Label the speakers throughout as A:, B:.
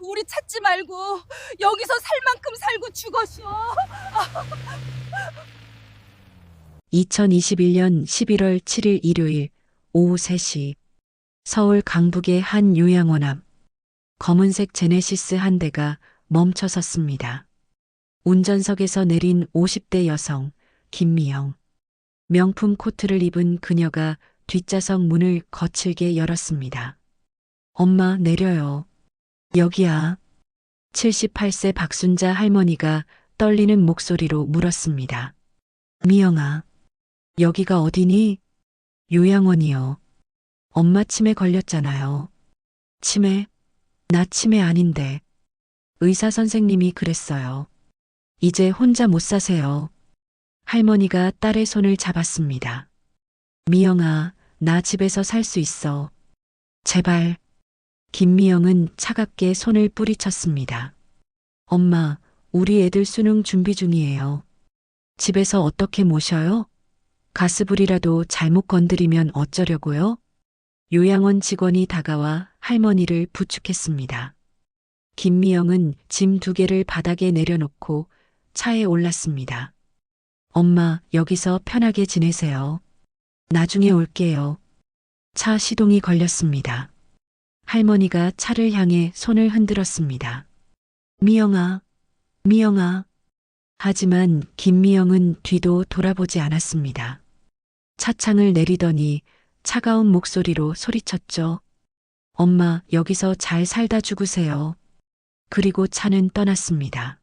A: 우리 찾지 말고 여기서 살 만큼 살고 죽었쇼.
B: 2021년 11월 7일 일요일 오후 3시 서울 강북의 한 요양원 앞 검은색 제네시스 한 대가 멈춰 섰습니다. 운전석에서 내린 50대 여성 김미영. 명품 코트를 입은 그녀가 뒷좌석 문을 거칠게 열었습니다. 엄마 내려요. 여기야. 78세 박순자 할머니가 떨리는 목소리로 물었습니다. 미영아, 여기가 어디니? 요양원이요. 엄마 치매 걸렸잖아요. 치매? 나 치매 아닌데. 의사 선생님이 그랬어요. 이제 혼자 못 사세요. 할머니가 딸의 손을 잡았습니다. 미영아, 나 집에서 살 수 있어. 제발. 김미영은 차갑게 손을 뿌리쳤습니다. 엄마, 우리 애들 수능 준비 중이에요. 집에서 어떻게 모셔요? 가스불이라도 잘못 건드리면 어쩌려고요? 요양원 직원이 다가와 할머니를 부축했습니다. 김미영은 짐 2개를 바닥에 내려놓고 차에 올랐습니다. 엄마, 여기서 편하게 지내세요. 나중에 올게요. 차 시동이 걸렸습니다. 할머니가 차를 향해 손을 흔들었습니다. 미영아, 미영아. 하지만 김미영은 뒤도 돌아보지 않았습니다. 차창을 내리더니 차가운 목소리로 소리쳤죠. 엄마, 여기서 잘 살다 죽으세요. 그리고 차는 떠났습니다.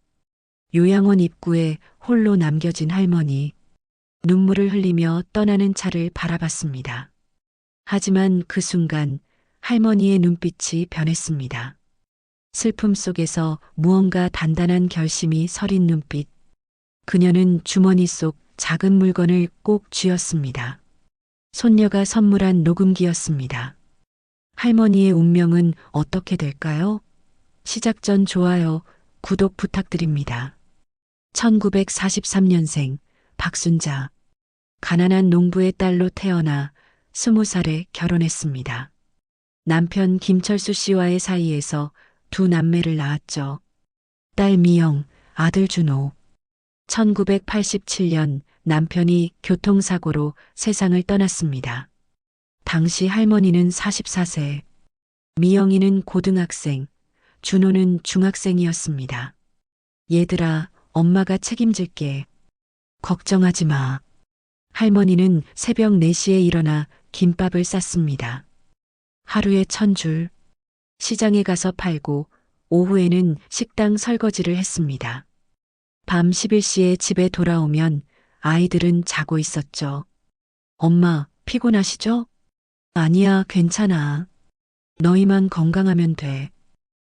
B: 요양원 입구에 홀로 남겨진 할머니. 눈물을 흘리며 떠나는 차를 바라봤습니다. 하지만 그 순간 할머니의 눈빛이 변했습니다. 슬픔 속에서 무언가 단단한 결심이 서린 눈빛. 그녀는 주머니 속 작은 물건을 꼭 쥐었습니다. 손녀가 선물한 녹음기였습니다. 할머니의 운명은 어떻게 될까요? 시작 전 좋아요, 구독 부탁드립니다. 1943년생 박순자. 가난한 농부의 딸로 태어나 20살에 결혼했습니다. 남편 김철수 씨와의 사이에서 2 남매를 낳았죠. 딸 미영, 아들 준호. 1987년 남편이 교통사고로 세상을 떠났습니다. 당시 할머니는 44세, 미영이는 고등학생, 준호는 중학생이었습니다. 얘들아, 엄마가 책임질게. 걱정하지 마. 할머니는 새벽 4시에 일어나 김밥을 쌌습니다. 하루에 1000줄. 시장에 가서 팔고 오후에는 식당 설거지를 했습니다. 밤 11시에 집에 돌아오면 아이들은 자고 있었죠. 엄마, 피곤하시죠? 아니야, 괜찮아. 너희만 건강하면 돼.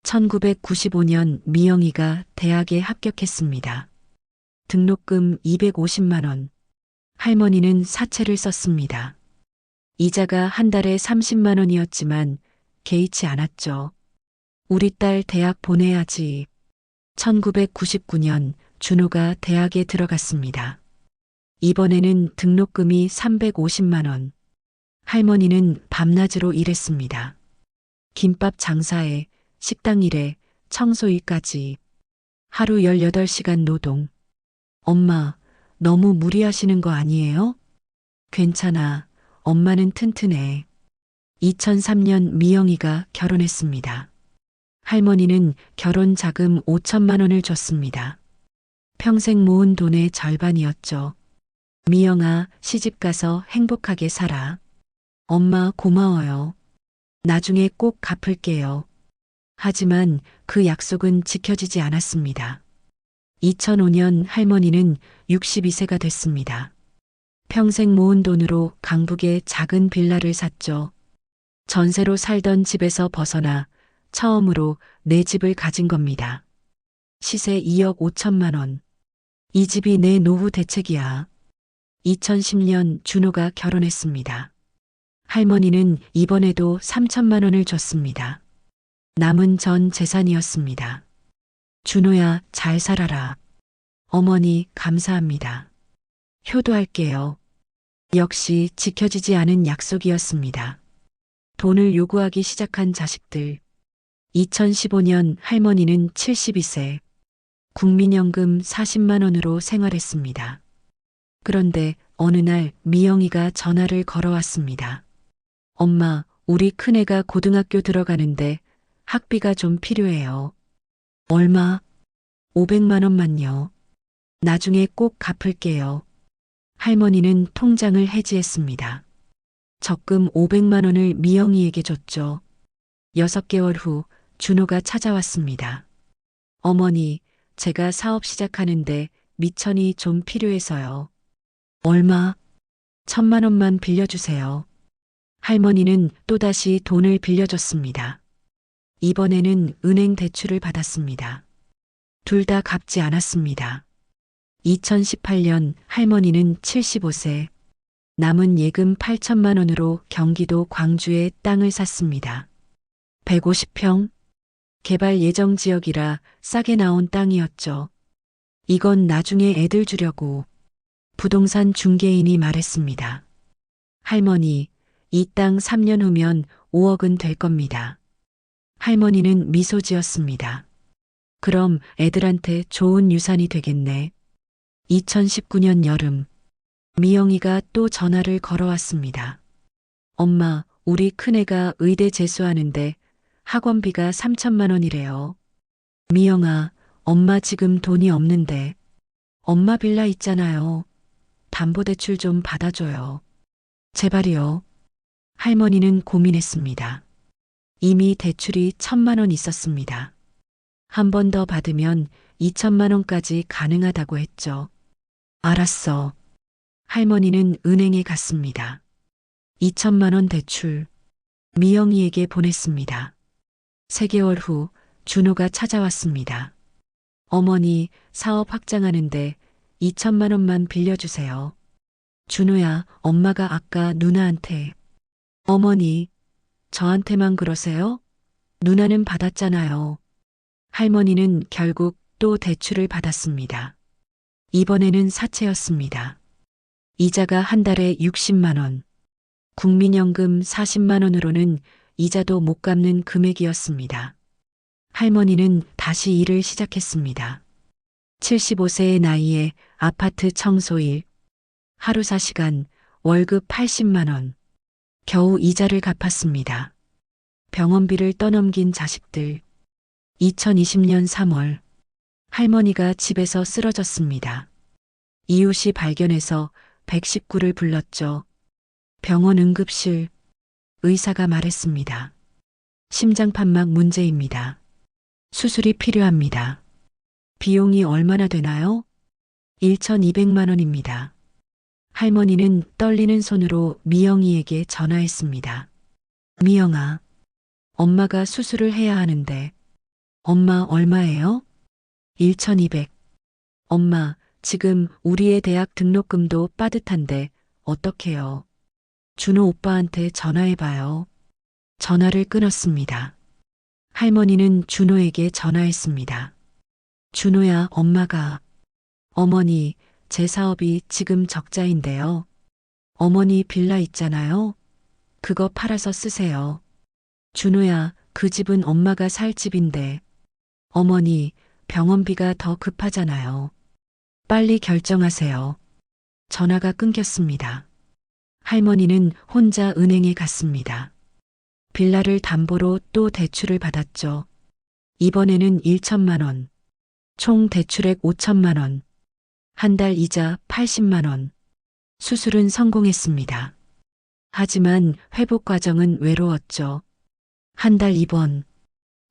B: 1995년 미영이가 대학에 합격했습니다. 등록금 250만 원. 할머니는 사채를 썼습니다. 이자가 한 달에 30만 원이었지만 개의치 않았죠. 우리 딸 대학 보내야지. 1999년 준호가 대학에 들어갔습니다. 이번에는 등록금이 350만 원. 할머니는 밤낮으로 일했습니다. 김밥 장사에 식당 일에 청소 일까지. 하루 18시간 노동. 엄마, 너무 무리하시는 거 아니에요? 괜찮아. 엄마는 튼튼해. 2003년 미영이가 결혼했습니다. 할머니는 결혼 자금 5천만 원을 줬습니다. 평생 모은 돈의 절반이었죠. 미영아, 시집가서 행복하게 살아. 엄마 고마워요. 나중에 꼭 갚을게요. 하지만 그 약속은 지켜지지 않았습니다. 2005년 할머니는 62세가 됐습니다. 평생 모은 돈으로 강북에 작은 빌라를 샀죠. 전세로 살던 집에서 벗어나 처음으로 내 집을 가진 겁니다. 시세 2억 5천만 원. 이 집이 내 노후 대책이야. 2010년 준호가 결혼했습니다. 할머니는 이번에도 3천만 원을 줬습니다. 남은 전 재산이었습니다. 준호야, 잘 살아라. 어머니, 감사합니다. 효도할게요. 역시 지켜지지 않은 약속이었습니다. 돈을 요구하기 시작한 자식들. 2015년 할머니는 72세, 국민연금 40만 원으로 생활했습니다. 그런데 어느 날 미영이가 전화를 걸어왔습니다. 엄마, 우리 큰애가 고등학교 들어가는데 학비가 좀 필요해요. 얼마? 500만 원만요. 나중에 꼭 갚을게요. 할머니는 통장을 해지했습니다. 적금 500만 원을 미영이에게 줬죠. 6개월 후 준호가 찾아왔습니다. 어머니, 제가 사업 시작하는데 미천이 좀 필요해서요. 얼마? 1,000만 원만 빌려주세요. 할머니는 또다시 돈을 빌려줬습니다. 이번에는 은행 대출을 받았습니다. 둘 다 갚지 않았습니다. 2018년 할머니는 75세, 남은 예금 8천만 원으로 경기도 광주에 땅을 샀습니다. 150평? 개발 예정 지역이라 싸게 나온 땅이었죠. 이건 나중에 애들 주려고 부동산 중개인이 말했습니다. 할머니, 이 땅 3년 후면 5억은 될 겁니다. 할머니는 미소 지었습니다. 그럼 애들한테 좋은 유산이 되겠네. 2019년 여름, 미영이가 또 전화를 걸어왔습니다. 엄마, 우리 큰애가 의대 재수하는데 학원비가 3천만 원이래요. 미영아, 엄마 지금 돈이 없는데. 엄마 빌라 있잖아요. 담보대출 좀 받아줘요. 제발이요. 할머니는 고민했습니다. 이미 대출이 1,000만 원 있었습니다. 한 번 더 받으면 2천만 원까지 가능하다고 했죠. 알았어. 할머니는 은행에 갔습니다. 2천만 원 대출 미영이에게 보냈습니다. 3개월 후 준호가 찾아왔습니다. 어머니, 사업 확장하는데 2천만 원만 빌려주세요. 준호야, 엄마가 아까 누나한테. 어머니, 저한테만 그러세요? 누나는 받았잖아요. 할머니는 결국 또 대출을 받았습니다. 이번에는 사채였습니다. 이자가 한 달에 60만 원. 국민연금 40만 원으로는 이자도 못 갚는 금액이었습니다. 할머니는 다시 일을 시작했습니다. 75세의 나이에 아파트 청소일, 하루 4시간, 월급 80만 원. 겨우 이자를 갚았습니다. 병원비를 떠넘긴 자식들. 2020년 3월, 할머니가 집에서 쓰러졌습니다. 이웃이 발견해서 119를 불렀죠. 병원 응급실, 의사가 말했습니다. 심장판막 문제입니다. 수술이 필요합니다. 비용이 얼마나 되나요? 1,200만 원입니다. 할머니는 떨리는 손으로 미영이에게 전화했습니다. 미영아, 엄마가 수술을 해야 하는데. 엄마 얼마예요? 1,200. 엄마, 지금 우리의 대학 등록금도 빠듯한데 어떡해요? 준호 오빠한테 전화해봐요. 전화를 끊었습니다. 할머니는 준호에게 전화했습니다. 준호야, 엄마가. 어머니, 제 사업이 지금 적자인데요. 어머니 빌라 있잖아요. 그거 팔아서 쓰세요. 준호야, 그 집은 엄마가 살 집인데. 어머니, 병원비가 더 급하잖아요. 빨리 결정하세요. 전화가 끊겼습니다. 할머니는 혼자 은행에 갔습니다. 빌라를 담보로 또 대출을 받았죠. 이번에는 1천만 원. 총 대출액 5천만 원. 한 달 이자 80만 원. 수술은 성공했습니다. 하지만 회복 과정은 외로웠죠. 한 달 입원.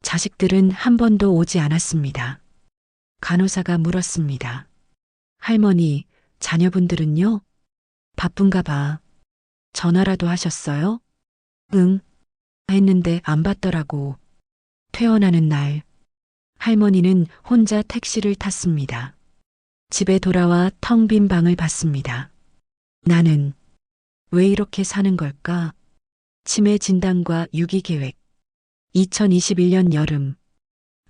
B: 자식들은 한 번도 오지 않았습니다. 간호사가 물었습니다. 할머니, 자녀분들은요? 바쁜가 봐. 전화라도 하셨어요? 응. 했는데 안 받더라고. 퇴원하는 날, 할머니는 혼자 택시를 탔습니다. 집에 돌아와 텅 빈 방을 봤습니다. 나는 왜 이렇게 사는 걸까? 치매 진단과 유기 계획. 2021년 여름,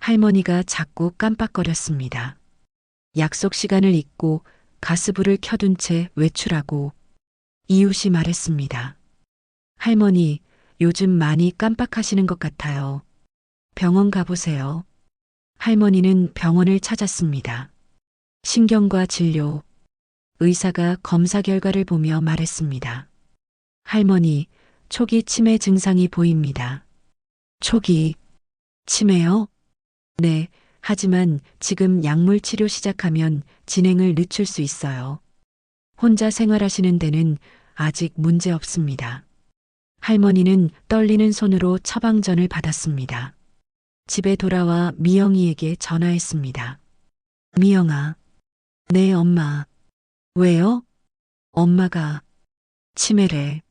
B: 할머니가 자꾸 깜빡거렸습니다. 약속 시간을 잊고 가스불을 켜둔 채 외출하고 이웃이 말했습니다. 할머니, 요즘 많이 깜빡하시는 것 같아요. 병원 가보세요. 할머니는 병원을 찾았습니다. 신경과 진료, 의사가 검사 결과를 보며 말했습니다. 할머니, 초기 치매 증상이 보입니다. 초기 치매요? 네, 하지만 지금 약물 치료 시작하면 진행을 늦출 수 있어요. 혼자 생활하시는 데는 아직 문제 없습니다. 할머니는 떨리는 손으로 처방전을 받았습니다. 집에 돌아와 미영이에게 전화했습니다. 미영아. 네, 엄마. 왜요? 엄마가 치매래.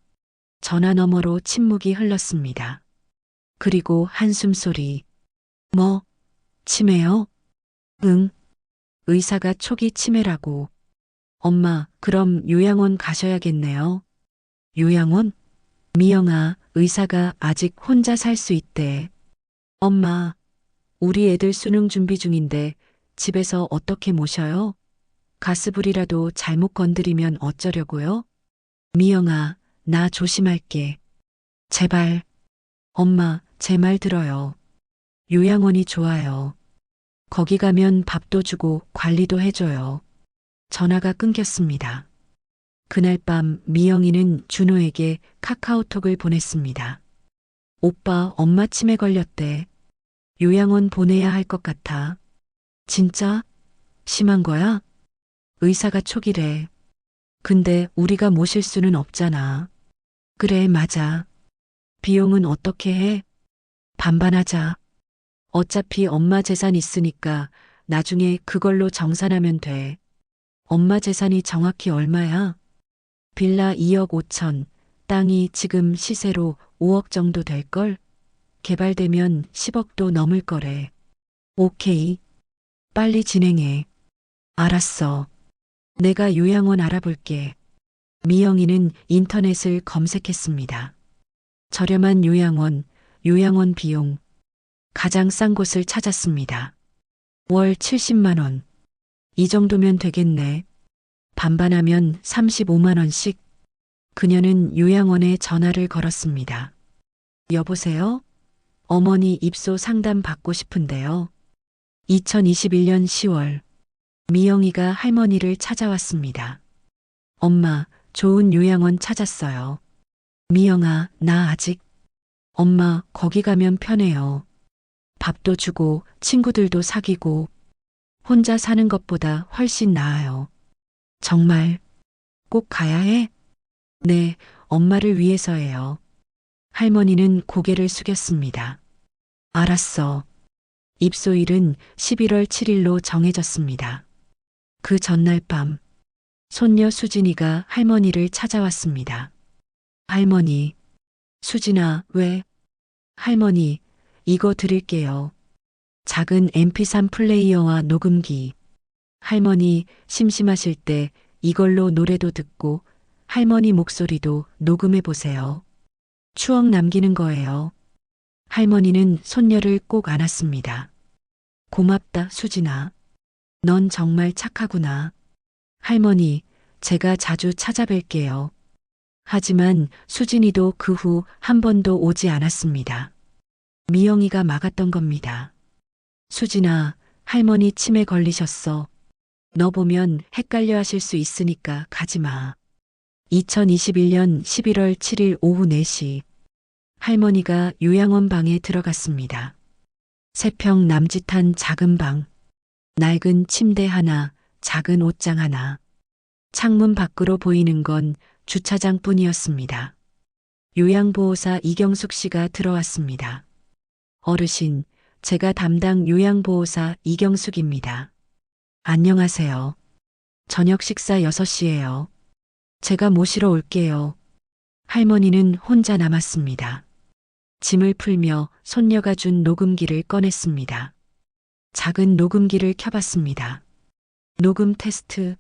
B: 전화 너머로 침묵이 흘렀습니다. 그리고 한숨 소리. 뭐? 치매요? 응. 의사가 초기 치매라고. 엄마, 그럼 요양원 가셔야겠네요. 요양원? 미영아, 의사가 아직 혼자 살 수 있대. 엄마, 우리 애들 수능 준비 중인데 집에서 어떻게 모셔요? 가스불이라도 잘못 건드리면 어쩌려고요? 미영아, 나 조심할게. 제발. 엄마, 제 말 들어요. 요양원이 좋아요. 거기 가면 밥도 주고 관리도 해줘요. 전화가 끊겼습니다. 그날 밤 미영이는 준호에게 카카오톡을 보냈습니다. 오빠, 엄마 치매 걸렸대. 요양원 보내야 할 것 같아. 진짜? 심한 거야? 의사가 초기래. 근데 우리가 모실 수는 없잖아. 그래, 맞아. 비용은 어떻게 해? 반반하자. 어차피 엄마 재산 있으니까 나중에 그걸로 정산하면 돼. 엄마 재산이 정확히 얼마야? 빌라 2억 5천, 땅이 지금 시세로 5억 정도 될걸? 개발되면 10억도 넘을 거래. 오케이. 빨리 진행해. 알았어. 내가 요양원 알아볼게. 미영이는 인터넷을 검색했습니다. 저렴한 요양원, 요양원 비용. 가장 싼 곳을 찾았습니다. 월 70만 원. 이 정도면 되겠네. 반반하면 35만 원씩. 그녀는 요양원에 전화를 걸었습니다. 여보세요? 어머니 입소 상담 받고 싶은데요. 2021년 10월 미영이가 할머니를 찾아왔습니다. 엄마, 좋은 요양원 찾았어요. 미영아, 나 아직. 엄마, 거기 가면 편해요. 밥도 주고 친구들도 사귀고 혼자 사는 것보다 훨씬 나아요. 정말 꼭 가야 해? 네, 엄마를 위해서예요. 할머니는 고개를 숙였습니다. 알았어. 입소일은 11월 7일로 정해졌습니다. 그 전날 밤, 손녀 수진이가 할머니를 찾아왔습니다. 할머니, 수진아, 왜? 할머니, 이거 드릴게요. 작은 MP3 플레이어와 녹음기. 할머니 심심하실 때 이걸로 노래도 듣고 할머니 목소리도 녹음해 보세요. 추억 남기는 거예요. 할머니는 손녀를 꼭 안았습니다. 고맙다, 수진아. 넌 정말 착하구나. 할머니, 제가 자주 찾아뵐게요. 하지만 수진이도 그 후 한 번도 오지 않았습니다. 미영이가 막았던 겁니다. 수진아, 할머니 치매 걸리셨어. 너 보면 헷갈려 하실 수 있으니까 가지 마. 2021년 11월 7일 오후 4시 할머니가 요양원 방에 들어갔습니다. 세평 남짓한 작은 방, 낡은 침대 하나, 작은 옷장 하나. 창문 밖으로 보이는 건 주차장뿐이었습니다. 요양보호사 이경숙 씨가 들어왔습니다. 어르신, 제가 담당 요양보호사 이경숙입니다. 안녕하세요. 저녁 식사 6시예요. 제가 모시러 올게요. 할머니는 혼자 남았습니다. 짐을 풀며 손녀가 준 녹음기를 꺼냈습니다. 작은 녹음기를 켜봤습니다. 녹음 테스트.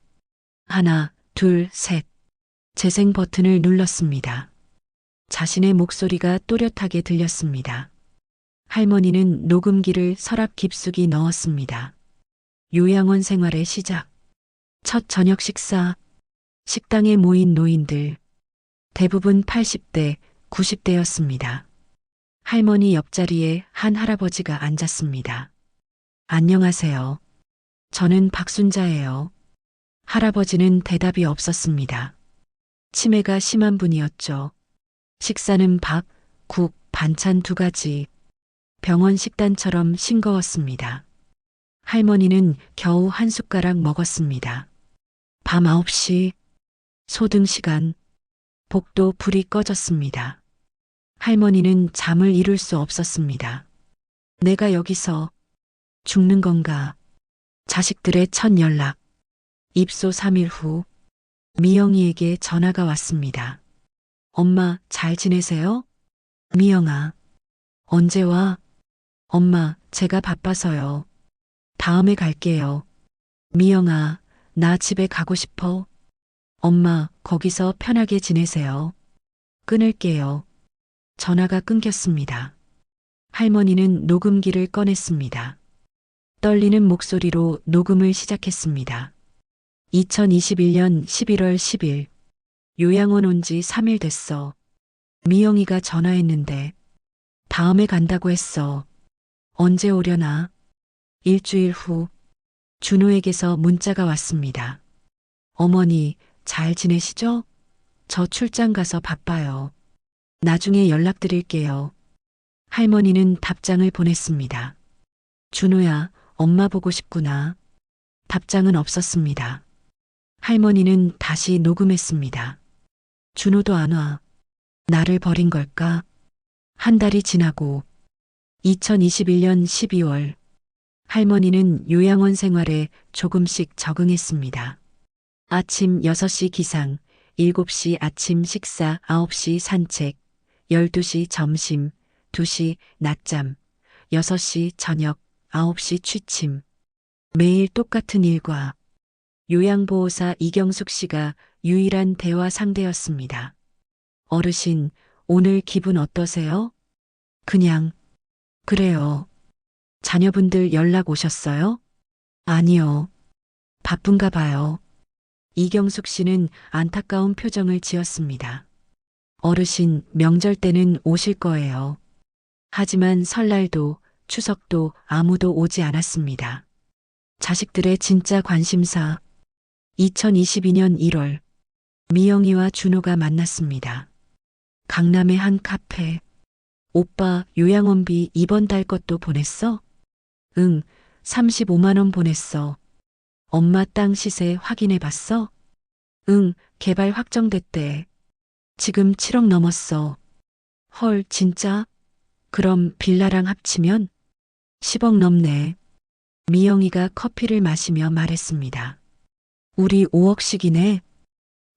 B: 하나, 둘, 셋. 재생 버튼을 눌렀습니다. 자신의 목소리가 또렷하게 들렸습니다. 할머니는 녹음기를 서랍 깊숙이 넣었습니다. 요양원 생활의 시작. 첫 저녁 식사. 식당에 모인 노인들. 대부분 80대, 90대였습니다. 할머니 옆자리에 한 할아버지가 앉았습니다. 안녕하세요. 저는 박순자예요. 할아버지는 대답이 없었습니다. 치매가 심한 분이었죠. 식사는 밥, 국, 반찬 2가지. 병원 식단처럼 싱거웠습니다. 할머니는 겨우 한 숟가락 먹었습니다. 밤 9시, 소등 시간, 복도 불이 꺼졌습니다. 할머니는 잠을 이룰 수 없었습니다. 내가 여기서 죽는 건가? 자식들의 첫 연락. 입소 3일 후, 미영이에게 전화가 왔습니다. 엄마, 잘 지내세요? 미영아, 언제 와? 엄마, 제가 바빠서요. 다음에 갈게요. 미영아, 나 집에 가고 싶어. 엄마, 거기서 편하게 지내세요. 끊을게요. 전화가 끊겼습니다. 할머니는 녹음기를 꺼냈습니다. 떨리는 목소리로 녹음을 시작했습니다. 2021년 11월 10일. 요양원 온 지 3일 됐어. 미영이가 전화했는데 다음에 간다고 했어. 언제 오려나? 일주일 후 준호에게서 문자가 왔습니다. 어머니, 잘 지내시죠? 저 출장 가서 바빠요. 나중에 연락드릴게요. 할머니는 답장을 보냈습니다. 준호야, 엄마 보고 싶구나. 답장은 없었습니다. 할머니는 다시 녹음했습니다. 준호도 안 와. 나를 버린 걸까? 한 달이 지나고 2021년 12월 할머니는 요양원 생활에 조금씩 적응했습니다. 아침 6시 기상, 7시 아침 식사, 9시 산책, 12시 점심, 2시 낮잠, 6시 저녁, 9시 취침. 매일 똑같은 일과 요양보호사 이경숙 씨가 유일한 대화 상대였습니다. 어르신, 오늘 기분 어떠세요? 그냥, 그래요. 자녀분들 연락 오셨어요? 아니요. 바쁜가 봐요. 이경숙 씨는 안타까운 표정을 지었습니다. 어르신, 명절 때는 오실 거예요. 하지만 설날도 추석도 아무도 오지 않았습니다. 자식들의 진짜 관심사. 2022년 1월 미영이와 준호가 만났습니다. 강남의 한 카페. 오빠, 요양원비 이번 달 것도 보냈어? 응, 35만 원 보냈어. 엄마 땅 시세 확인해 봤어? 응, 개발 확정됐대. 지금 7억 넘었어. 헐, 진짜? 그럼 빌라랑 합치면 10억 넘네. 미영이가 커피를 마시며 말했습니다. 우리 5억씩이네.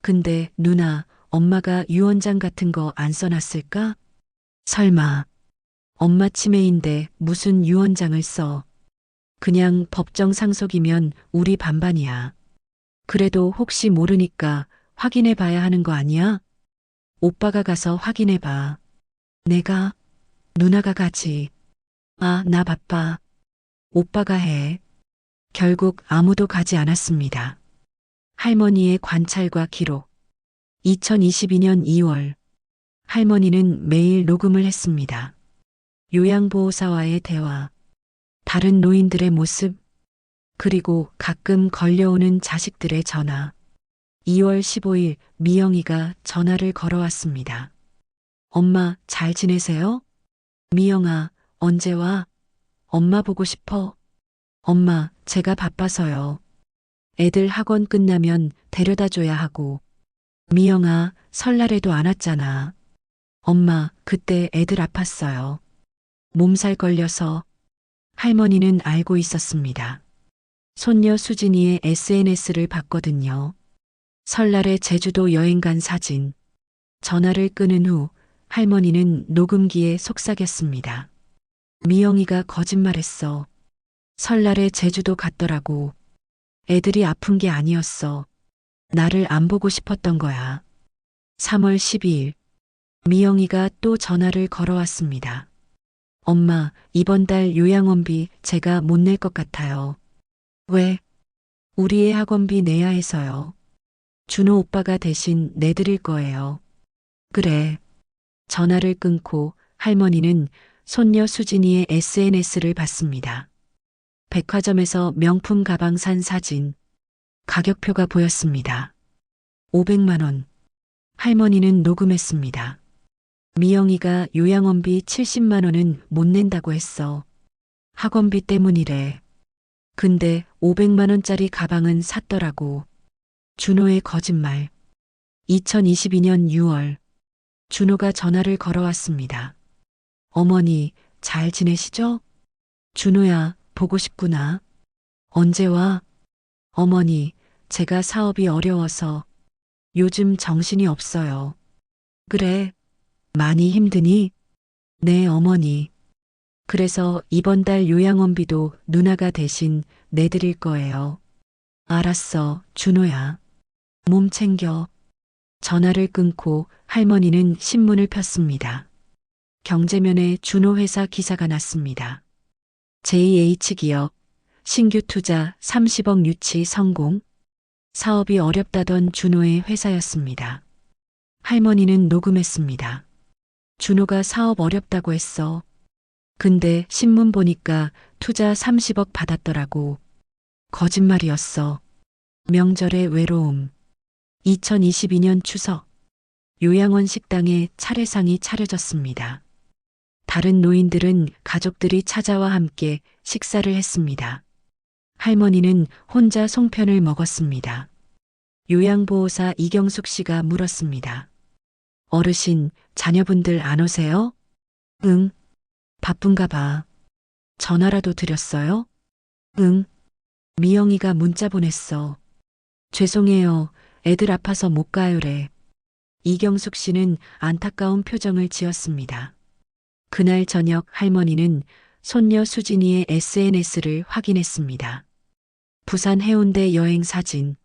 B: 근데 누나, 엄마가 유언장 같은 거 안 써놨을까? 설마. 엄마 치매인데 무슨 유언장을 써. 그냥 법정 상속이면 우리 반반이야. 그래도 혹시 모르니까 확인해 봐야 하는 거 아니야? 오빠가 가서 확인해 봐. 내가? 누나가 가지. 아, 나 바빠. 오빠가 해. 결국 아무도 가지 않았습니다. 할머니의 관찰과 기록. 2022년 2월. 할머니는 매일 녹음을 했습니다. 요양보호사와의 대화, 다른 노인들의 모습, 그리고 가끔 걸려오는 자식들의 전화. 2월 15일 미영이가 전화를 걸어왔습니다. 엄마, 잘 지내세요? 미영아, 언제 와? 엄마 보고 싶어. 엄마, 제가 바빠서요. 애들 학원 끝나면 데려다 줘야 하고. 미영아, 설날에도 안 왔잖아. 엄마, 그때 애들 아팠어요. 몸살 걸려서. 할머니는 알고 있었습니다. 손녀 수진이의 SNS를 봤거든요. 설날에 제주도 여행 간 사진. 전화를 끊은 후 할머니는 녹음기에 속삭였습니다. 미영이가 거짓말했어. 설날에 제주도 갔더라고. 애들이 아픈 게 아니었어. 나를 안 보고 싶었던 거야. 3월 12일. 미영이가 또 전화를 걸어왔습니다. 엄마, 이번 달 요양원비 제가 못 낼 것 같아요. 왜? 우리 애 학원비 내야 해서요. 준호 오빠가 대신 내드릴 거예요. 그래. 전화를 끊고 할머니는 손녀 수진이의 SNS를 봤습니다. 백화점에서 명품 가방 산 사진. 가격표가 보였습니다. 500만 원. 할머니는 녹음했습니다. 미영이가 요양원비 70만 원은 못 낸다고 했어. 학원비 때문이래. 근데 500만 원짜리 가방은 샀더라고. 준호의 거짓말. 2022년 6월. 준호가 전화를 걸어왔습니다. 어머니, 잘 지내시죠? 준호야, 보고 싶구나. 언제 와? 어머니, 제가 사업이 어려워서 요즘 정신이 없어요. 그래, 많이 힘드니? 네, 어머니. 그래서 이번 달 요양원비도 누나가 대신 내드릴 거예요. 알았어, 준호야. 몸 챙겨. 전화를 끊고 할머니는 신문을 폈습니다. 경제면에 준호 회사 기사가 났습니다. JH기업 신규 투자 30억 유치 성공. 사업이 어렵다던 준호의 회사였습니다. 할머니는 녹음했습니다. 준호가 사업 어렵다고 했어. 근데 신문 보니까 투자 30억 받았더라고. 거짓말이었어. 명절의 외로움. 2022년 추석. 요양원 식당에 차례상이 차려졌습니다. 다른 노인들은 가족들이 찾아와 함께 식사를 했습니다. 할머니는 혼자 송편을 먹었습니다. 요양보호사 이경숙 씨가 물었습니다. 어르신, 자녀분들 안 오세요? 응. 바쁜가 봐. 전화라도 드렸어요? 응. 미영이가 문자 보냈어. 죄송해요. 애들 아파서 못 가요래. 이경숙 씨는 안타까운 표정을 지었습니다. 그날 저녁 할머니는 손녀 수진이의 SNS를 확인했습니다. 부산 해운대 여행 사진.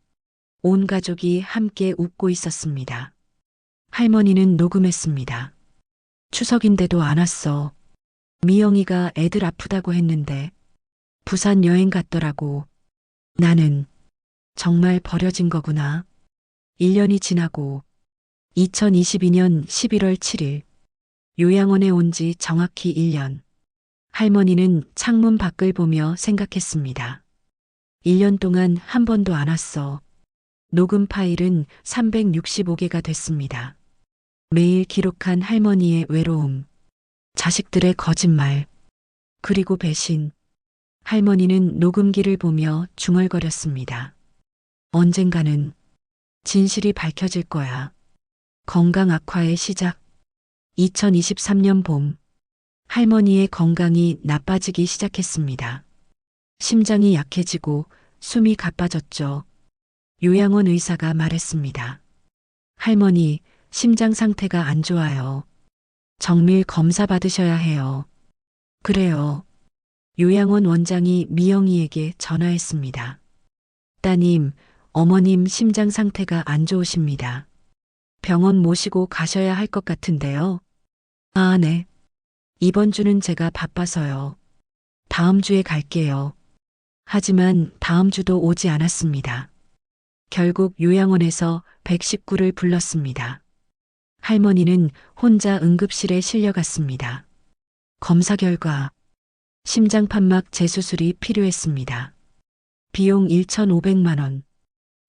B: 온 가족이 함께 웃고 있었습니다. 할머니는 녹음했습니다. 추석인데도 안 왔어. 미영이가 애들 아프다고 했는데 부산 여행 갔더라고. 나는 정말 버려진 거구나. 1년이 지나고 2022년 11월 7일 요양원에 온 지 정확히 1년. 할머니는 창문 밖을 보며 생각했습니다. 1년 동안 한 번도 안 왔어. 녹음 파일은 365개가 됐습니다. 매일 기록한 할머니의 외로움, 자식들의 거짓말, 그리고 배신. 할머니는 녹음기를 보며 중얼거렸습니다. 언젠가는 진실이 밝혀질 거야. 건강 악화의 시작. 2023년 봄. 할머니의 건강이 나빠지기 시작했습니다. 심장이 약해지고 숨이 가빠졌죠. 요양원 의사가 말했습니다. 할머니, 심장 상태가 안 좋아요. 정밀 검사 받으셔야 해요. 그래요. 요양원 원장이 미영이에게 전화했습니다. 따님, 어머님 심장 상태가 안 좋으십니다. 병원 모시고 가셔야 할 것 같은데요. 아, 네. 이번 주는 제가 바빠서요. 다음 주에 갈게요. 하지만 다음 주도 오지 않았습니다. 결국 요양원에서 119를 불렀습니다. 할머니는 혼자 응급실에 실려갔습니다. 검사 결과 심장판막 재수술이 필요했습니다. 비용 1,500만 원.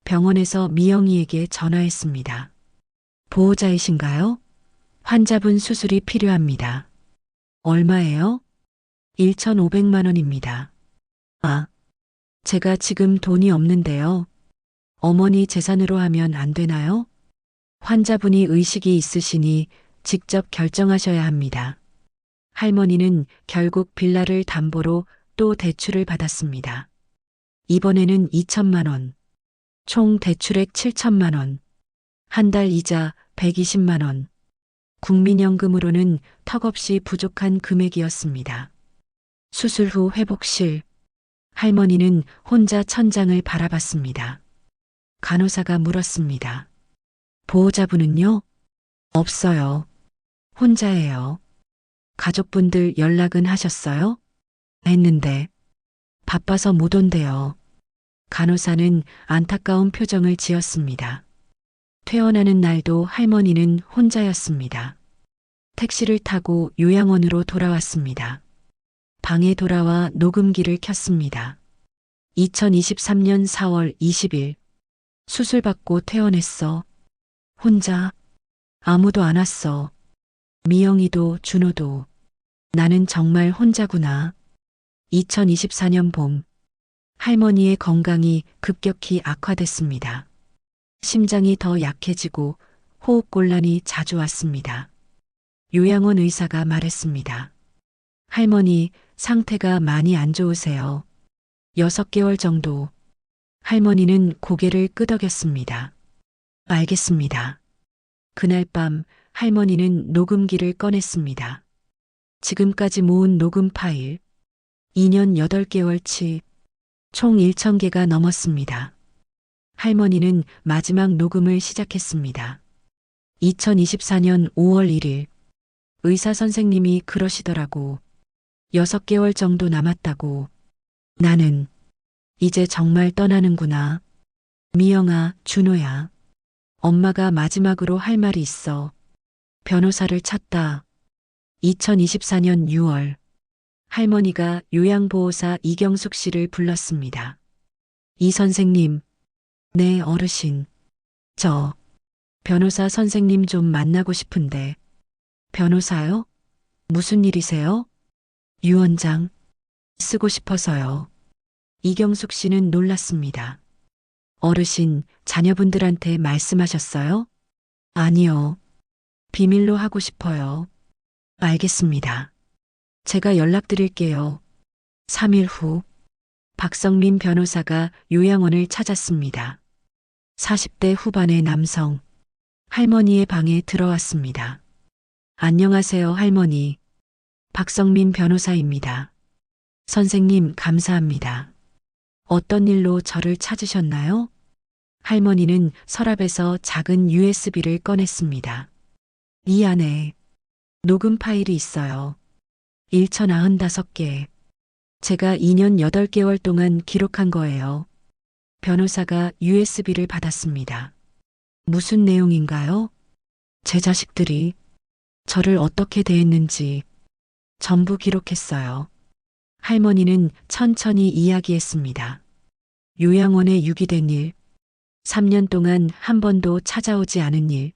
B: 병원에서 미영이에게 전화했습니다. 보호자이신가요? 환자분 수술이 필요합니다. 얼마예요? 1,500만 원입니다. 아, 제가 지금 돈이 없는데요. 어머니 재산으로 하면 안 되나요? 환자분이 의식이 있으시니 직접 결정하셔야 합니다. 할머니는 결국 빌라를 담보로 또 대출을 받았습니다. 이번에는 2천만 원. 총 대출액 7천만 원. 한 달 이자 120만 원. 국민연금으로는 턱없이 부족한 금액이었습니다. 수술 후 회복실. 할머니는 혼자 천장을 바라봤습니다. 간호사가 물었습니다. 보호자분은요? 없어요. 혼자예요. 가족분들 연락은 하셨어요? 했는데 바빠서 못 온대요. 간호사는 안타까운 표정을 지었습니다. 퇴원하는 날도 할머니는 혼자였습니다. 택시를 타고 요양원으로 돌아왔습니다. 방에 돌아와 녹음기를 켰습니다. 2023년 4월 20일. 수술받고 퇴원했어. 혼자. 아무도 안 왔어. 미영이도 준호도. 나는 정말 혼자구나. 2024년 봄. 할머니의 건강이 급격히 악화됐습니다. 심장이 더 약해지고 호흡곤란이 자주 왔습니다. 요양원 의사가 말했습니다. 할머니 상태가 많이 안 좋으세요. 6개월 정도. 할머니는 고개를 끄덕였습니다. 알겠습니다. 그날 밤 할머니는 녹음기를 꺼냈습니다. 지금까지 모은 녹음 파일 2년 8개월치 총 1,000개가 넘었습니다. 할머니는 마지막 녹음을 시작했습니다. 2024년 5월 1일. 의사 선생님이 그러시더라고. 6개월 정도 남았다고. 나는 이제 정말 떠나는구나. 미영아, 준호야. 엄마가 마지막으로 할 말이 있어. 변호사를 찾다. 2024년 6월. 할머니가 요양보호사 이경숙 씨를 불렀습니다. 이 선생님. 네, 어르신. 저 변호사 선생님 좀 만나고 싶은데. 변호사요? 무슨 일이세요? 유 원장. 쓰고 싶어서요. 이경숙 씨는 놀랐습니다. 어르신, 자녀분들한테 말씀하셨어요? 아니요. 비밀로 하고 싶어요. 알겠습니다. 제가 연락드릴게요. 3일 후. 박성민 변호사가 요양원을 찾았습니다. 40대 후반의 남성. 할머니의 방에 들어왔습니다. 안녕하세요, 할머니. 박성민 변호사입니다. 선생님, 감사합니다. 어떤 일로 저를 찾으셨나요? 할머니는 서랍에서 작은 USB를 꺼냈습니다. 이 안에 녹음 파일이 있어요. 1,095개. 제가 2년 8개월 동안 기록한 거예요. 변호사가 USB를 받았습니다. 무슨 내용인가요? 제 자식들이 저를 어떻게 대했는지 전부 기록했어요. 할머니는 천천히 이야기했습니다. 요양원에 유기된 일, 3년 동안 한 번도 찾아오지 않은 일,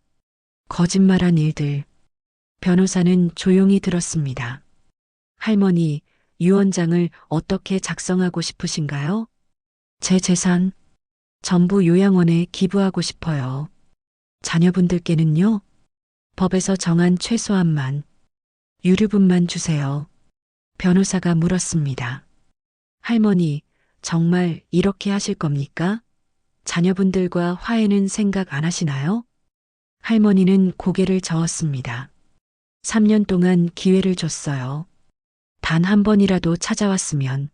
B: 거짓말한 일들. 변호사는 조용히 들었습니다. 할머니, 유언장을 어떻게 작성하고 싶으신가요? 제 재산 전부 요양원에 기부하고 싶어요. 자녀분들께는요? 법에서 정한 최소한만, 유류분만 주세요. 변호사가 물었습니다. 할머니, 정말 이렇게 하실 겁니까? 자녀분들과 화해는 생각 안 하시나요? 할머니는 고개를 저었습니다. 3년 동안 기회를 줬어요. 단 한 번이라도 찾아왔으면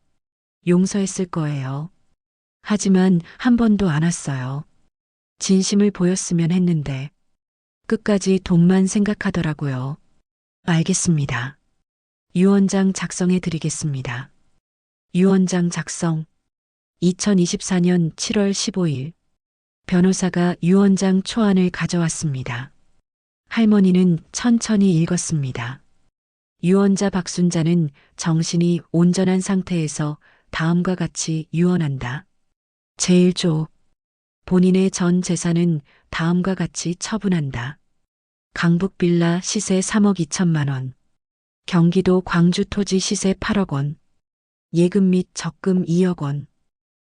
B: 용서했을 거예요. 하지만 한 번도 안 왔어요. 진심을 보였으면 했는데 끝까지 돈만 생각하더라고요. 알겠습니다. 유언장 작성해 드리겠습니다. 유언장 작성. 2024년 7월 15일. 변호사가 유언장 초안을 가져왔습니다. 할머니는 천천히 읽었습니다. 유언자 박순자는 정신이 온전한 상태에서 다음과 같이 유언한다. 제1조. 본인의 전 재산은 다음과 같이 처분한다. 강북 빌라 시세 3억 2천만 원. 경기도 광주 토지 시세 8억 원. 예금 및 적금 2억 원.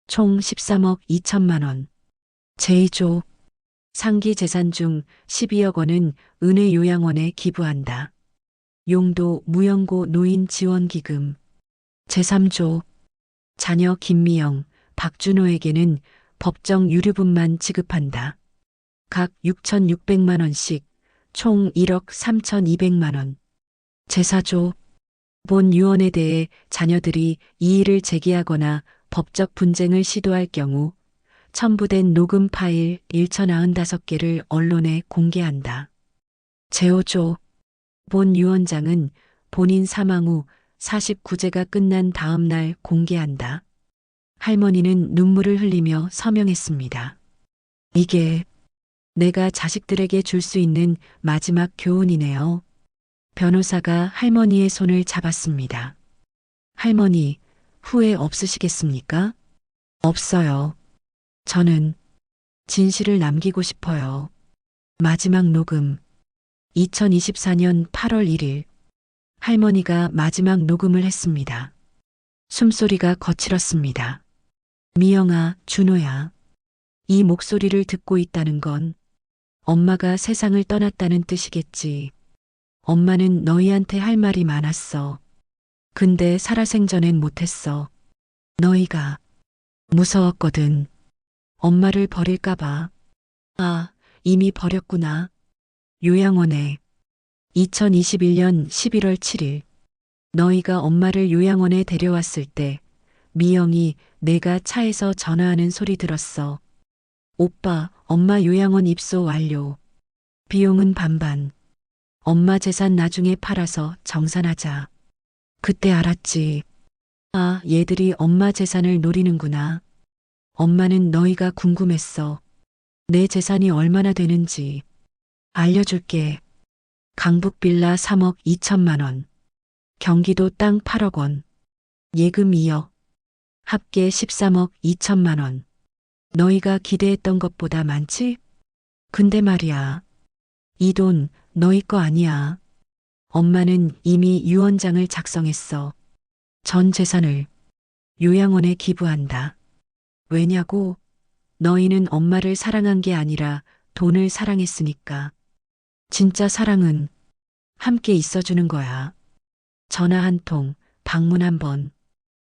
B: 총 13억 2천만 원. 제2조. 상기 재산 중 12억 원은 은혜요양원에 기부한다. 용도 무연고 노인 지원기금. 제3조. 자녀 김미영, 박준호에게는 법정 유류분만 지급한다. 각 6,600만 원씩 총 1억 3,200만 원. 제4조. 본 유언에 대해 자녀들이 이의를 제기하거나 법적 분쟁을 시도할 경우 첨부된 녹음 파일 1,095개를 언론에 공개한다. 제5조. 본 유언장은 본인 사망 후 49제가 끝난 다음 날 공개한다. 할머니는 눈물을 흘리며 서명했습니다. 이게 내가 자식들에게 줄 수 있는 마지막 교훈이네요. 변호사가 할머니의 손을 잡았습니다. 할머니, 후회 없으시겠습니까? 없어요. 저는 진실을 남기고 싶어요. 마지막 녹음. 2024년 8월 1일. 할머니가 마지막 녹음을 했습니다. 숨소리가 거칠었습니다. 미영아, 준호야. 이 목소리를 듣고 있다는 건 엄마가 세상을 떠났다는 뜻이겠지. 엄마는 너희한테 할 말이 많았어. 근데 살아생전엔 못했어. 너희가 무서웠거든. 엄마를 버릴까봐. 아, 이미 버렸구나. 요양원에. 2021년 11월 7일. 너희가 엄마를 요양원에 데려왔을 때 미영이 내가 차에서 전화하는 소리 들었어. 오빠, 엄마 요양원 입소 완료. 비용은 반반. 엄마 재산 나중에 팔아서 정산하자. 그때 알았지. 아, 얘들이 엄마 재산을 노리는구나. 엄마는 너희가 궁금했어. 내 재산이 얼마나 되는지. 알려줄게. 강북 빌라 3억 2천만 원. 경기도 땅 8억 원. 예금 2억. 합계 13억 2천만 원. 너희가 기대했던 것보다 많지? 근데 말이야. 이 돈 너희 거 아니야. 엄마는 이미 유언장을 작성했어. 전 재산을 요양원에 기부한다. 왜냐고? 너희는 엄마를 사랑한 게 아니라 돈을 사랑했으니까. 진짜 사랑은 함께 있어주는 거야. 전화 한 통, 방문 한 번.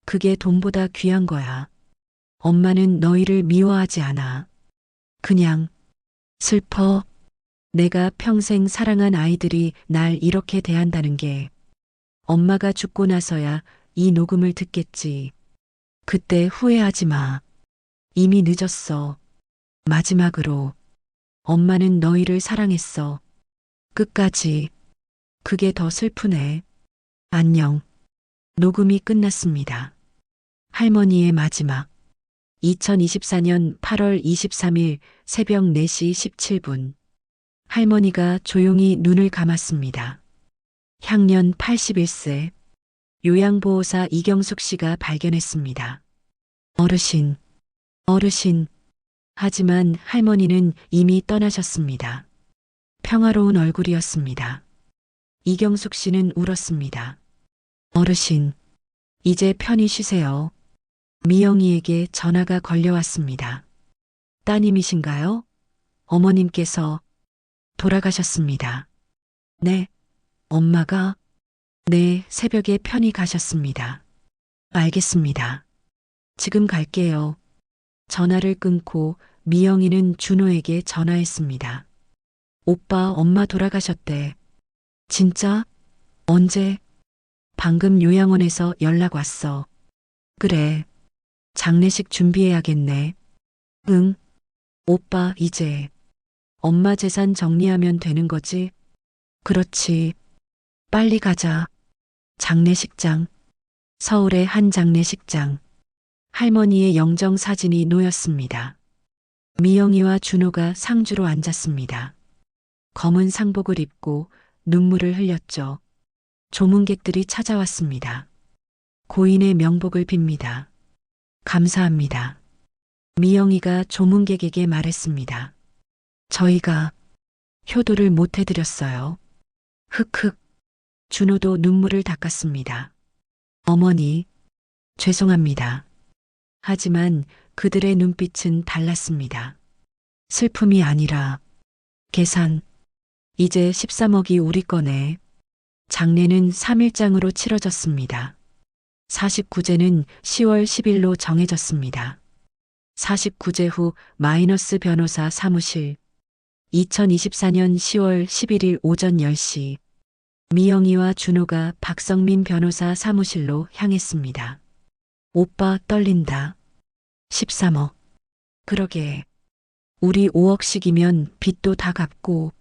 B: 그게 돈보다 귀한 거야. 엄마는 너희를 미워하지 않아. 그냥 슬퍼. 내가 평생 사랑한 아이들이 날 이렇게 대한다는 게 엄마가 죽고 나서야 이 녹음을 듣겠지. 그때 후회하지 마. 이미 늦었어. 마지막으로 엄마는 너희를 사랑했어. 끝까지. 그게 더 슬프네. 안녕. 녹음이 끝났습니다. 할머니의 마지막. 2024년 8월 23일 새벽 4시 17분. 할머니가 조용히 눈을 감았습니다. 향년 81세. 요양보호사 이경숙 씨가 발견했습니다. 어르신, 어르신. 하지만 할머니는 이미 떠나셨습니다. 평화로운 얼굴이었습니다. 이경숙 씨는 울었습니다. 어르신, 이제 편히 쉬세요. 미영이에게 전화가 걸려왔습니다. 따님이신가요? 어머님께서 돌아가셨습니다. 네, 엄마가? 네, 새벽에 편히 가셨습니다. 알겠습니다. 지금 갈게요. 전화를 끊고 미영이는 준호에게 전화했습니다. 오빠, 엄마 돌아가셨대. 진짜? 언제? 방금 요양원에서 연락 왔어. 그래. 장례식 준비해야겠네. 응. 오빠, 이제 엄마 재산 정리하면 되는 거지? 그렇지. 빨리 가자. 장례식장. 서울의 한 장례식장. 할머니의 영정 사진이 놓였습니다. 미영이와 준호가 상주로 앉았습니다. 검은 상복을 입고 눈물을 흘렸죠. 조문객들이 찾아왔습니다. 고인의 명복을 빕니다. 감사합니다. 미영이가 조문객에게 말했습니다. 저희가 효도를 못 해드렸어요. 흑흑. 준호도 눈물을 닦았습니다. 어머니, 죄송합니다. 하지만 그들의 눈빛은 달랐습니다. 슬픔이 아니라 계산. 이제 13억이 우리 거네. 장례는 3일장으로 치러졌습니다. 49제는 10월 10일로 정해졌습니다. 49제 후 마이너스 변호사 사무실. 2024년 10월 11일 오전 10시. 미영이와 준호가 박성민 변호사 사무실로 향했습니다. 오빠 떨린다. 13억. 그러게. 우리 5억씩이면 빚도 다 갚고.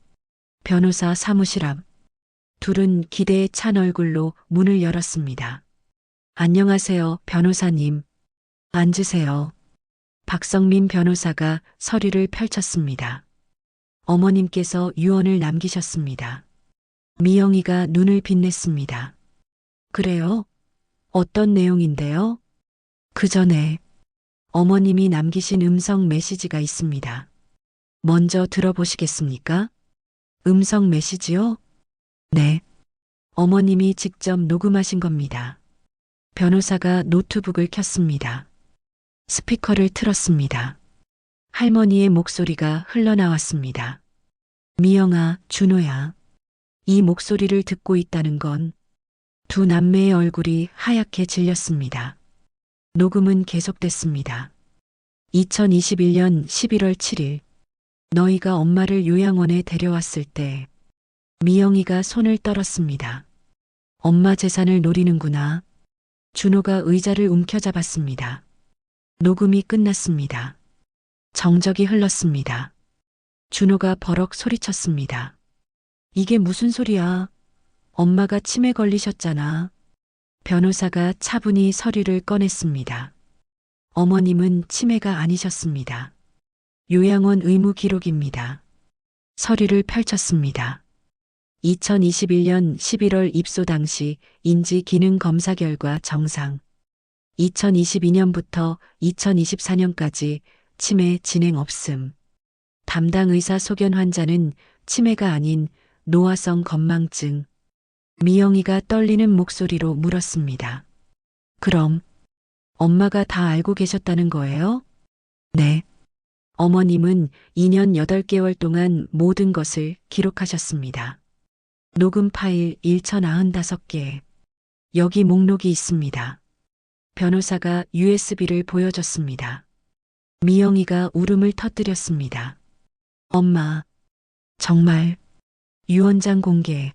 B: 변호사 사무실 앞. 둘은 기대에 찬 얼굴로 문을 열었습니다. 안녕하세요, 변호사님. 앉으세요. 박성민 변호사가 서류를 펼쳤습니다. 어머님께서 유언을 남기셨습니다. 미영이가 눈을 빛냈습니다. 그래요? 어떤 내용인데요? 그 전에 어머님이 남기신 음성 메시지가 있습니다. 먼저 들어보시겠습니까? 음성 메시지요? 네. 어머님이 직접 녹음하신 겁니다. 변호사가 노트북을 켰습니다. 스피커를 틀었습니다. 할머니의 목소리가 흘러나왔습니다. 미영아, 준호야. 이 목소리를 듣고 있다는 건 두 남매의 얼굴이 하얗게 질렸습니다. 녹음은 계속됐습니다. 2021년 11월 7일, 너희가 엄마를 요양원에 데려왔을 때 미영이가 손을 떨었습니다. 엄마 재산을 노리는구나. 준호가 의자를 움켜잡았습니다. 녹음이 끝났습니다. 정적이 흘렀습니다. 준호가 버럭 소리쳤습니다. 이게 무슨 소리야? 엄마가 치매 걸리셨잖아. 변호사가 차분히 서류를 꺼냈습니다. 어머님은 치매가 아니셨습니다. 요양원 의무 기록입니다. 서류를 펼쳤습니다. 2021년 11월 입소 당시 인지 기능 검사 결과 정상. 2022년부터 2024년까지 치매 진행 없음. 담당 의사 소견 환자는 치매가 아닌 노화성 건망증. 미영이가 떨리는 목소리로 물었습니다. 그럼 엄마가 다 알고 계셨다는 거예요? 네. 어머님은 2년 8개월 동안 모든 것을 기록하셨습니다. 녹음 파일 1095개. 여기 목록이 있습니다. 변호사가 USB를 보여줬습니다. 미영이가 울음을 터뜨렸습니다. 엄마, 정말 유언장 공개.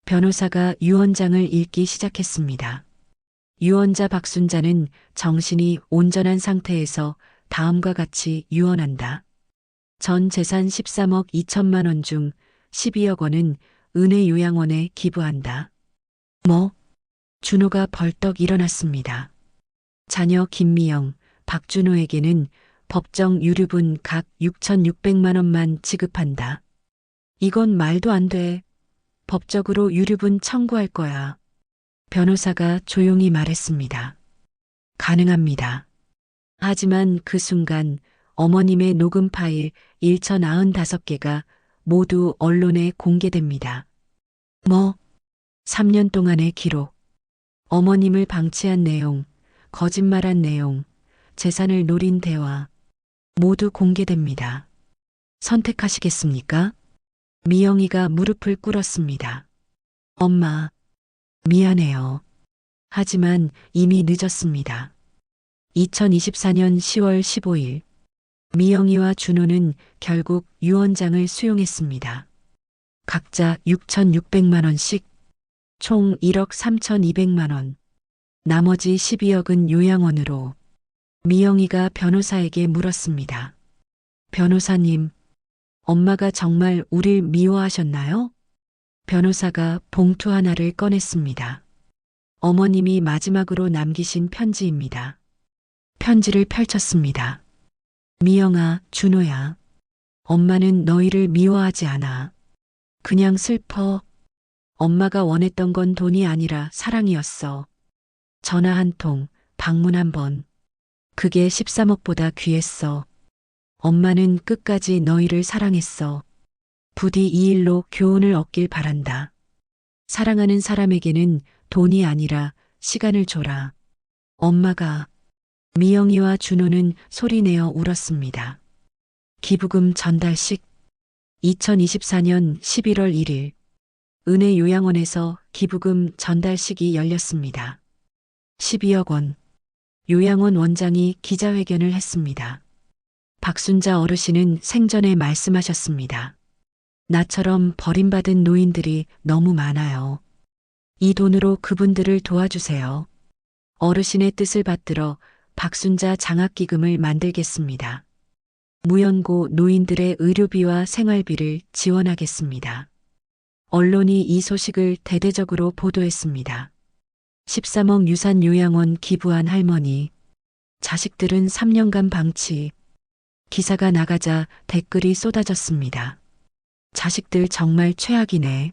B: 변호사가 유언장을 읽기 시작했습니다. 유언자 박순자는 정신이 온전한 상태에서 다음과 같이 유언한다. 전 재산 13억 2천만 원 중 12억 원은 은혜 요양원에 기부한다. 뭐? 준호가 벌떡 일어났습니다. 자녀 김미영, 박준호에게는 법정 유류분 각 6,600만 원만 지급한다. 이건 말도 안 돼. 법적으로 유류분 청구할 거야. 변호사가 조용히 말했습니다. 가능합니다. 하지만 그 순간 어머님의 녹음 파일 1095개가 모두 언론에 공개됩니다. 뭐? 3년 동안의 기록. 어머님을 방치한 내용, 거짓말한 내용, 재산을 노린 대화. 모두 공개됩니다. 선택하시겠습니까? 미영이가 무릎을 꿇었습니다. 엄마, 미안해요. 하지만 이미 늦었습니다. 2024년 10월 15일, 미영이와 준호는 결국 유언장을 수용했습니다. 각자 6,600만 원씩, 총 1억 3,200만 원. 나머지 12억은 요양원으로. 미영이가 변호사에게 물었습니다. 변호사님, 엄마가 정말 우릴 미워하셨나요? 변호사가 봉투 하나를 꺼냈습니다. 어머님이 마지막으로 남기신 편지입니다. 편지를 펼쳤습니다. 미영아, 준호야. 엄마는 너희를 미워하지 않아. 그냥 슬퍼. 엄마가 원했던 건 돈이 아니라 사랑이었어. 전화 한 통, 방문 한 번. 그게 13억보다 귀했어. 엄마는 끝까지 너희를 사랑했어. 부디 이 일로 교훈을 얻길 바란다. 사랑하는 사람에게는 돈이 아니라 시간을 줘라. 엄마가. 미영이와 준호는 소리내어 울었습니다. 기부금 전달식. 2024년 11월 1일 은혜 요양원에서 기부금 전달식이 열렸습니다. 12억 원. 요양원 원장이 기자회견을 했습니다. 박순자 어르신은 생전에 말씀하셨습니다. 나처럼 버림받은 노인들이 너무 많아요. 이 돈으로 그분들을 도와주세요. 어르신의 뜻을 받들어 박순자 장학기금을 만들겠습니다. 무연고 노인들의 의료비와 생활비를 지원하겠습니다. 언론이 이 소식을 대대적으로 보도했습니다. 13억 유산 요양원 기부한 할머니. 자식들은 3년간 방치. 기사가 나가자 댓글이 쏟아졌습니다. 자식들 정말 최악이네.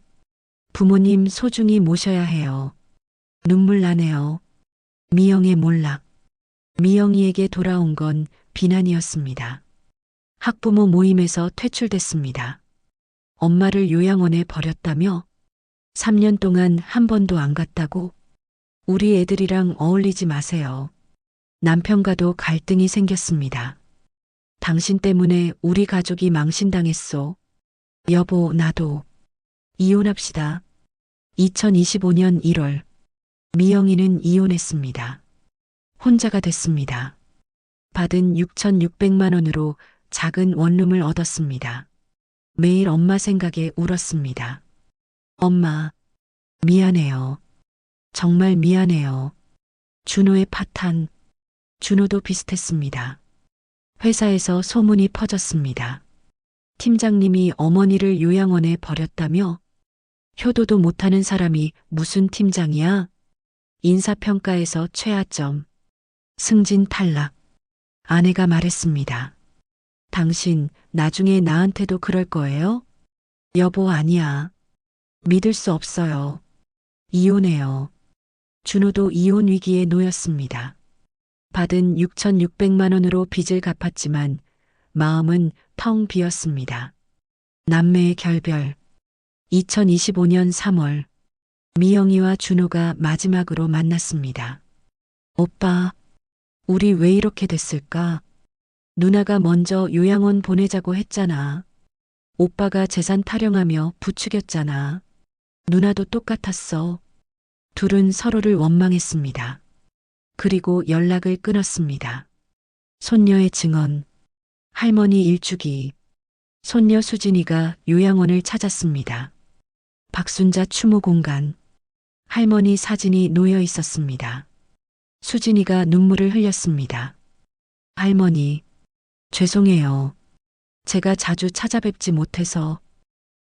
B: 부모님 소중히 모셔야 해요. 눈물 나네요. 미영의 몰락. 미영이에게 돌아온 건 비난이었습니다. 학부모 모임에서 퇴출됐습니다. 엄마를 요양원에 버렸다며 3년 동안 한 번도 안 갔다고? 우리 애들이랑 어울리지 마세요. 남편과도 갈등이 생겼습니다. 당신 때문에 우리 가족이 망신당했소. 여보, 나도. 이혼합시다. 2025년 1월. 미영이는 이혼했습니다. 혼자가 됐습니다. 받은 6,600만 원으로 작은 원룸을 얻었습니다. 매일 엄마 생각에 울었습니다. 엄마, 미안해요. 정말 미안해요. 준호의 파탄. 준호도 비슷했습니다. 회사에서 소문이 퍼졌습니다. 팀장님이 어머니를 요양원에 버렸다며? 효도도 못하는 사람이 무슨 팀장이야? 인사평가에서 최하점. 승진 탈락. 아내가 말했습니다. 당신 나중에 나한테도 그럴 거예요? 여보, 아니야. 믿을 수 없어요. 이혼해요. 준호도 이혼 위기에 놓였습니다. 받은 6,600만 원으로 빚을 갚았지만 마음은 텅 비었습니다. 남매의 결별. 2025년 3월. 미영이와 준호가 마지막으로 만났습니다. 오빠, 우리 왜 이렇게 됐을까? 누나가 먼저 요양원 보내자고 했잖아. 오빠가 재산 타령하며 부추겼잖아. 누나도 똑같았어. 둘은 서로를 원망했습니다. 그리고 연락을 끊었습니다. 손녀의 증언. 할머니 일주기. 손녀 수진이가 요양원을 찾았습니다. 박순자 추모 공간. 할머니 사진이 놓여 있었습니다. 수진이가 눈물을 흘렸습니다. 할머니, 죄송해요. 제가 자주 찾아뵙지 못해서.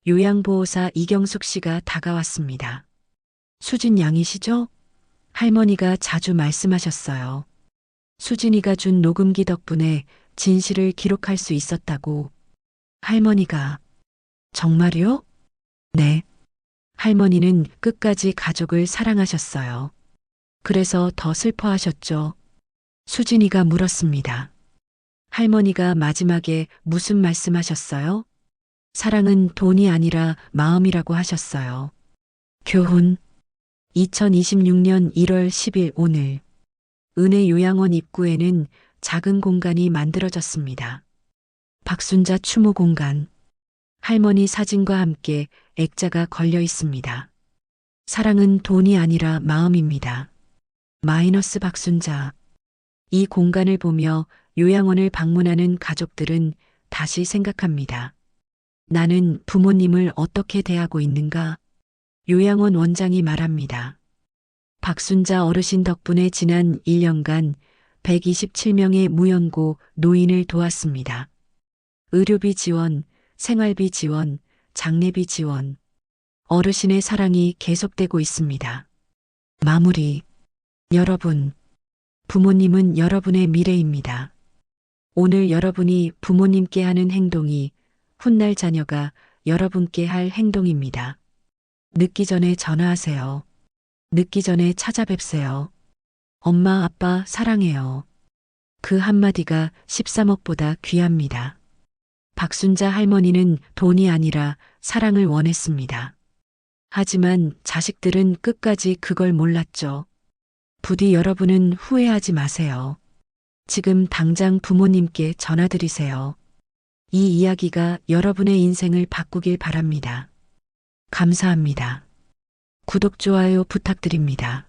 B: 요양보호사 이경숙 씨가 다가왔습니다. 수진 양이시죠? 할머니가 자주 말씀하셨어요. 수진이가 준 녹음기 덕분에 진실을 기록할 수 있었다고. 할머니가. 정말요? 네. 할머니는 끝까지 가족을 사랑하셨어요. 그래서 더 슬퍼하셨죠. 수진이가 물었습니다. 할머니가 마지막에 무슨 말씀하셨어요? 사랑은 돈이 아니라 마음이라고 하셨어요. 교훈. 2026년 1월 10일 오늘. 은혜 요양원 입구에는 작은 공간이 만들어졌습니다. 박순자 추모 공간. 할머니 사진과 함께 액자가 걸려 있습니다. 사랑은 돈이 아니라 마음입니다. 마이너스 박순자. 이 공간을 보며 요양원을 방문하는 가족들은 다시 생각합니다. 나는 부모님을 어떻게 대하고 있는가? 요양원 원장이 말합니다. 박순자 어르신 덕분에 지난 1년간 127명의 무연고 노인을 도왔습니다. 의료비 지원, 생활비 지원, 장례비 지원. 어르신의 사랑이 계속되고 있습니다. 마무리. 여러분, 부모님은 여러분의 미래입니다. 오늘 여러분이 부모님께 하는 행동이 훗날 자녀가 여러분께 할 행동입니다. 늦기 전에 전화하세요. 늦기 전에 찾아뵙세요. 엄마, 아빠 사랑해요. 그 한마디가 13억보다 귀합니다. 박순자 할머니는 돈이 아니라 사랑을 원했습니다. 하지만 자식들은 끝까지 그걸 몰랐죠. 부디 여러분은 후회하지 마세요. 지금 당장 부모님께 전화드리세요. 이 이야기가 여러분의 인생을 바꾸길 바랍니다. 감사합니다. 구독, 좋아요 부탁드립니다.